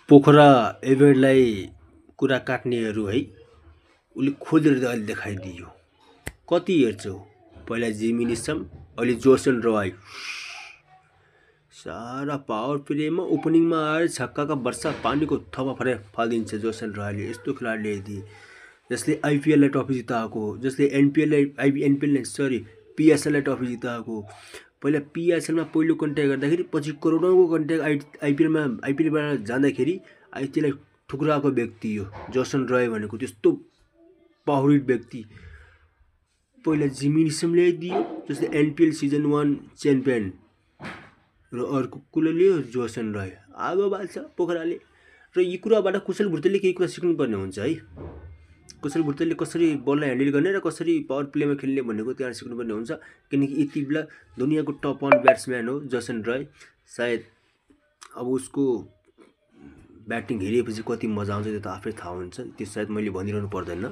पोखरा एभेडलाई कुरा काट्नेहरू है उसले खोजेर अहिले देखाइदियो। कति हेर्छौ? पहिला जिमी निसम, अहिले जोसन रोय। सारा पावर प्लेमा ओपनिङमा आएर छक्काका वर्षा पानीको थपा फालिदिन्छ जोसन रोयले। यस्तो खेलाडी ल्याइदिए जसले आइपिएललाई ट्रफी जिताएको, जसले पिएसएललाई ट्रफी जिताएको। पहिला पिएसएलमा पहिलो कन्ट्याक्ट गर्दाखेरि पछि करोडौँको कन्ट्याक्ट आइपिएलबाट जाँदाखेरि त्यसलाई ठुक्राएको व्यक्ति हो जोसन रोय भनेको। त्यस्तो पावरिड व्यक्ति पहिला जिमी निसम ल्याइदियो जसले एनपिएल सिजन 1 च्याम्पियन, र अर्को कुलो लियो जोसन रोय। आगो बाल्छ पोखराले। र यी कुराबाट कुशल भुर्तेलले केही कुरा सिक्नुपर्ने हुन्छ है। कुशल भुर्तेलले कसरी बललाई ह्यान्डल गर्ने र कसरी पावर प्लेमा खेल्ने भन्नेको त्यहाँ सिक्नुपर्ने हुन्छ। किनकि यति बेला दुनियाँको टप 1 ब्याट्सम्यान हो जोसन रोय। सायद अब उसको ब्याटिङ हेरेपछि कति मजा आउँछ त्यो त आफै थाहा हुन्छ। त्यो सायद मैले भनिरहनु पर्दैन।